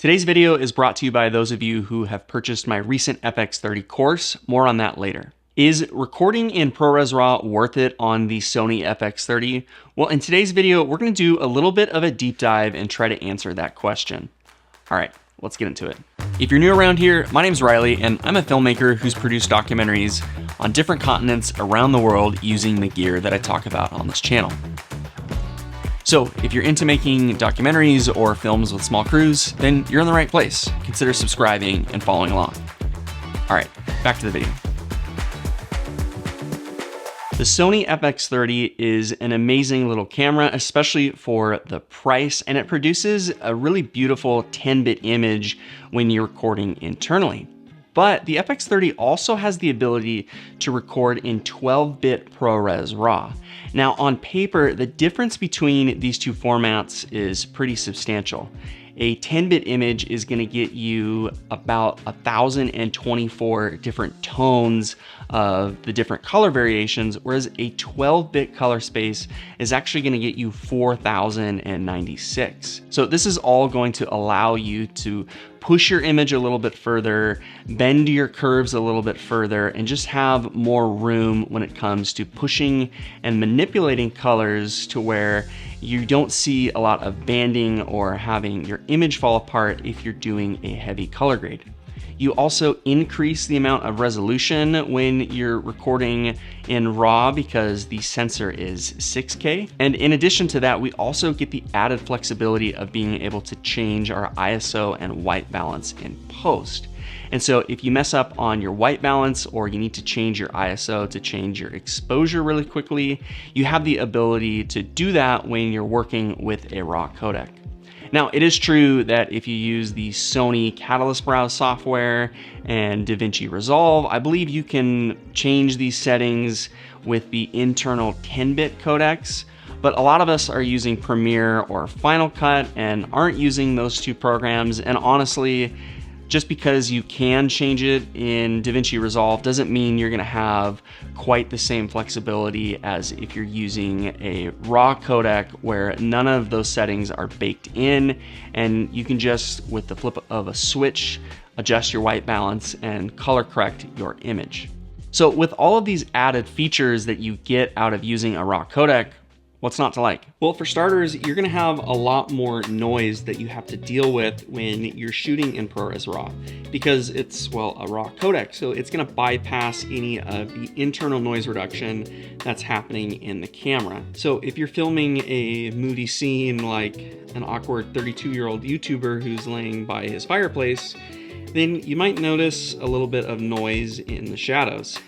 Today's video is brought to you by those of you who have purchased my recent Fx30 course. More on that later. Is recording in ProRes RAW worth it on the Sony Fx30? Well, in today's video, we're going to do a little bit of a deep dive and try to answer that question. All right, let's get into it. If you're new around here, my name's Riley, and I'm a filmmaker who's produced documentaries on different continents around the world using the gear that I talk about on this channel. So if you're into making documentaries or films with small crews, then you're in the right place. Consider subscribing and following along. All right, back to the video. The Sony Fx30 is an amazing little camera, especially for the price, and it produces a really beautiful 10-bit image when you're recording internally. But the Fx30 also has the ability to record in 12-bit ProRes RAW. Now on paper, the difference between these two formats is pretty substantial. A 10-bit image is going to get you about 1,024 different tones of the different color variations, whereas a 12-bit color space is actually going to get you 4,096. So this is all going to allow you to push your image a little bit further, bend your curves a little bit further, and just have more room when it comes to pushing and manipulating colors to where you don't see a lot of banding or having your image fall apart if you're doing a heavy color grade. You also increase the amount of resolution when you're recording in RAW because the sensor is 6K. And in addition to that, we also get the added flexibility of being able to change our ISO and white balance in post. And so if you mess up on your white balance or you need to change your ISO to change your exposure really quickly, you have the ability to do that when you're working with a RAW codec. Now, it is true that if you use the Sony Catalyst Browse software and DaVinci Resolve, I believe you can change these settings with the internal 10-bit codecs, but a lot of us are using Premiere or Final Cut and aren't using those two programs, and honestly, just because you can change it in DaVinci Resolve doesn't mean you're gonna have quite the same flexibility as if you're using a RAW codec where none of those settings are baked in, and you can just, with the flip of a switch, adjust your white balance and color correct your image. So with all of these added features that you get out of using a RAW codec, what's not to like? Well, for starters, you're gonna have a lot more noise that you have to deal with when you're shooting in ProRes RAW because it's, well, a RAW codec. So it's gonna bypass any of the internal noise reduction that's happening in the camera. So if you're filming a moody scene like an awkward 32-year-old YouTuber who's laying by his fireplace, then you might notice a little bit of noise in the shadows.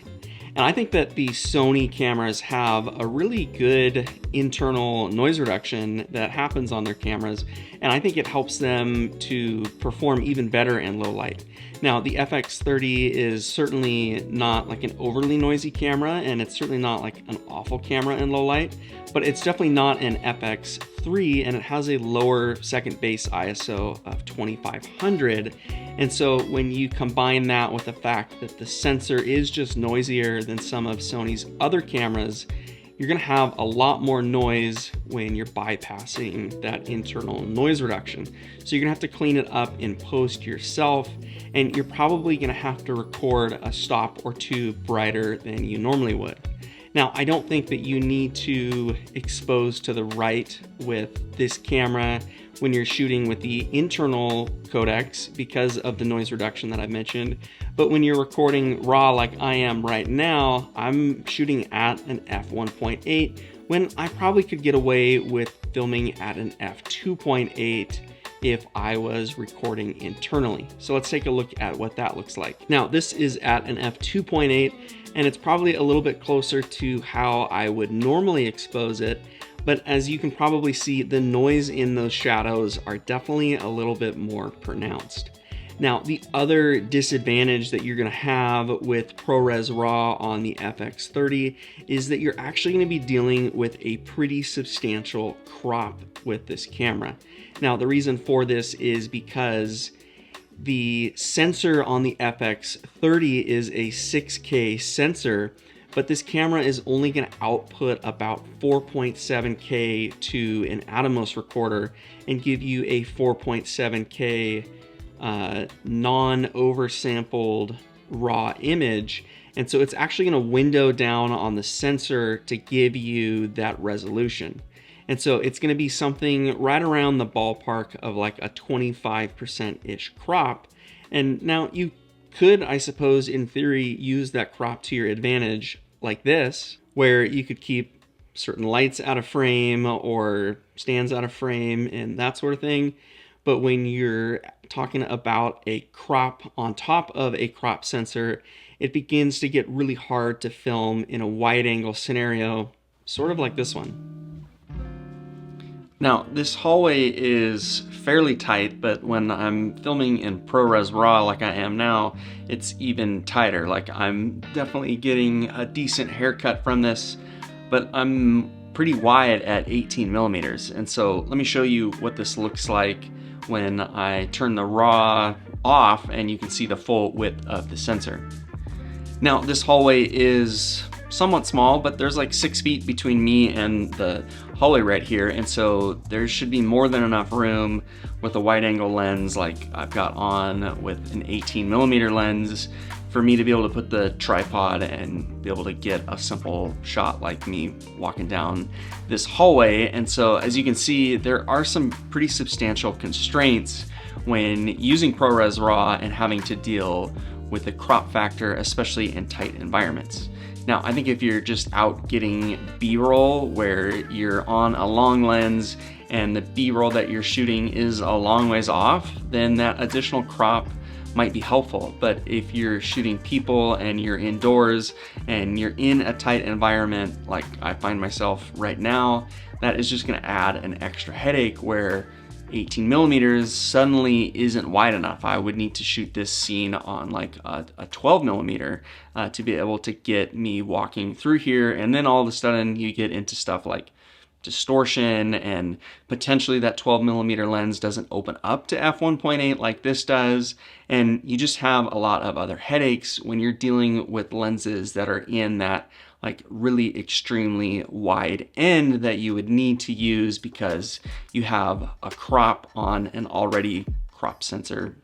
And I think that the Sony cameras have a really good internal noise reduction that happens on their cameras, and I think it helps them to perform even better in low light. Now, the Fx30 is certainly not like an overly noisy camera, and it's certainly not like an awful camera in low light, but it's definitely not an Fx3, and it has a lower second base ISO of 2500. And so when you combine that with the fact that the sensor is just noisier than some of Sony's other cameras, you're gonna have a lot more noise when you're bypassing that internal noise reduction. So you're gonna have to clean it up in post yourself, and you're probably gonna have to record a stop or two brighter than you normally would. Now, I don't think that you need to expose to the right with this camera when you're shooting with the internal codecs because of the noise reduction that I mentioned. But when you're recording RAW like I am right now, I'm shooting at an f1.8 when I probably could get away with filming at an f2.8 if I was recording internally. So let's take a look at what that looks like. Now, this is at an f2.8, and it's probably a little bit closer to how I would normally expose it. But as you can probably see, the noise in those shadows are definitely a little bit more pronounced. Now, the other disadvantage that you're gonna have with ProRes RAW on the Fx30 is that you're actually gonna be dealing with a pretty substantial crop with this camera. Now, the reason for this is because the sensor on the Fx30 is a 6K sensor, but this camera is only going to output about 4.7K to an Atomos recorder and give you a 4.7K non-oversampled raw image. And so it's actually going to window down on the sensor to give you that resolution. And so it's going to be something right around the ballpark of like a 25%-ish crop. And now you could, I suppose, in theory, use that crop to your advantage like this, where you could keep certain lights out of frame or stands out of frame and that sort of thing. But when you're talking about a crop on top of a crop sensor, it begins to get really hard to film in a wide angle scenario, sort of like this one. Now, this hallway is fairly tight, but when I'm filming in ProRes RAW like I am now, it's even tighter. Like, I'm definitely getting a decent haircut from this, but I'm pretty wide at 18 millimeters. And so let me show you what this looks like when I turn the RAW off and you can see the full width of the sensor. Now, this hallway is somewhat small, but there's like 6 feet between me and the hallway right here, and so there should be more than enough room with a wide angle lens like I've got on with an 18 millimeter lens for me to be able to put the tripod and be able to get a simple shot like me walking down this hallway. And so as you can see, there are some pretty substantial constraints when using ProRes RAW and having to deal with the crop factor, especially in tight environments. Now, I think if you're just out getting B-roll where you're on a long lens and the B-roll that you're shooting is a long ways off, then that additional crop might be helpful. But if you're shooting people and you're indoors and you're in a tight environment like I find myself right now, that is just gonna add an extra headache where 18 millimeters suddenly isn't wide enough. I would need to shoot this scene on like a 12 millimeter to be able to get me walking through here. And then all of a sudden you get into stuff like distortion, and potentially that 12 millimeter lens doesn't open up to f1.8 like this does. And you just have a lot of other headaches when you're dealing with lenses that are in that like really extremely wide end that you would need to use because you have a crop on an already crop sensor.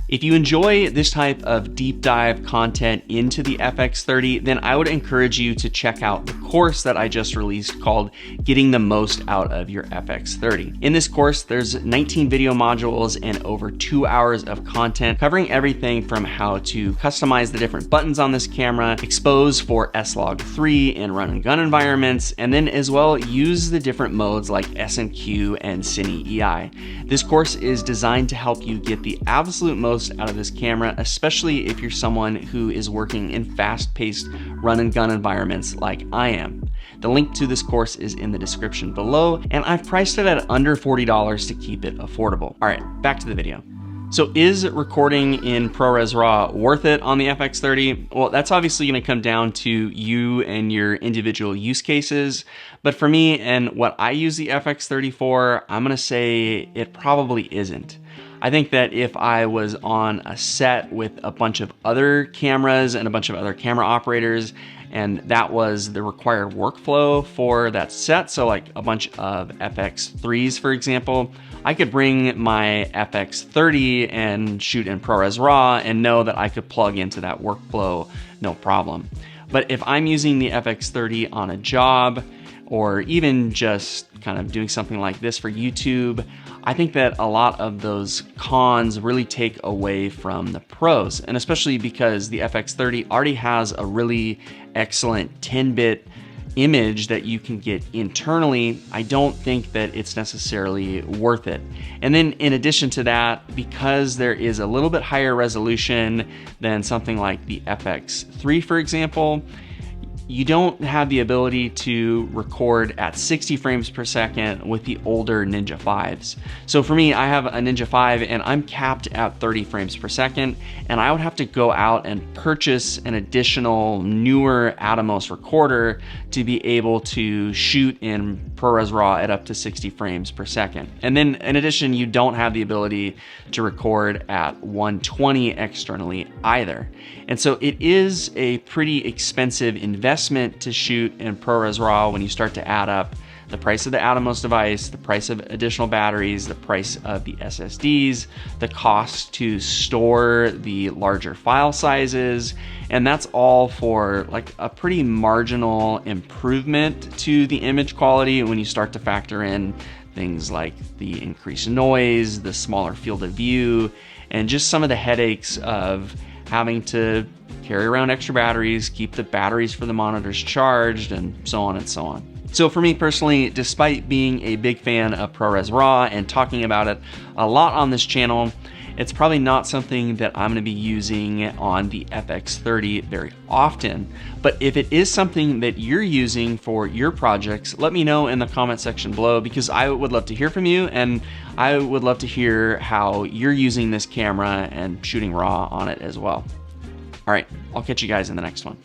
If you enjoy this type of deep dive content into the FX30, then I would encourage you to check out the course that I just released called Getting the Most Out of Your FX30. In this course, there's 19 video modules and over 2 hours of content covering everything from how to customize the different buttons on this camera, expose for S-Log3 in run and gun environments, and then as well use the different modes like SNQ and Cine EI. This course is designed to help you get the absolute most out of this camera, especially if you're someone who is working in fast-paced run and gun environments like I am. The link to this course is in the description below, and I've priced it at under $40 to keep it affordable. All right, back to the video. So is recording in ProRes RAW worth it on the FX30? Well, that's obviously going to come down to you and your individual use cases. But for me and what I use the FX30 for, I'm going to say it probably isn't. I think that if I was on a set with a bunch of other cameras and a bunch of other camera operators, and that was the required workflow for that set, so like a bunch of FX3s, for example, I could bring my FX30 and shoot in ProRes RAW and know that I could plug into that workflow, no problem. But if I'm using the FX30 on a job, or even just kind of doing something like this for YouTube, I think that a lot of those cons really take away from the pros, and especially because the FX30 already has a really excellent 10-bit image that you can get internally. I don't think that it's necessarily worth it. And then in addition to that, because there is a little bit higher resolution than something like the FX3, for example, you don't have the ability to record at 60 frames per second with the older Ninja 5s. So for me, I have a Ninja 5 and I'm capped at 30 frames per second, and I would have to go out and purchase an additional newer Atomos recorder to be able to shoot in ProRes RAW at up to 60 frames per second. And then in addition, you don't have the ability to record at 120 externally either. And so it is a pretty expensive investment to shoot in ProRes RAW when you start to add up the price of the Atomos device, the price of additional batteries, the price of the SSDs, the cost to store the larger file sizes, and that's all for like a pretty marginal improvement to the image quality when you start to factor in things like the increased noise, the smaller field of view, and just some of the headaches of having to carry around extra batteries, keep the batteries for the monitors charged, and so on and so on. So for me personally, despite being a big fan of ProRes RAW and talking about it a lot on this channel, it's probably not something that I'm gonna be using on the FX30 very often. But if it is something that you're using for your projects, let me know in the comment section below, because I would love to hear from you, and I would love to hear how you're using this camera and shooting RAW on it as well. All right, I'll catch you guys in the next one.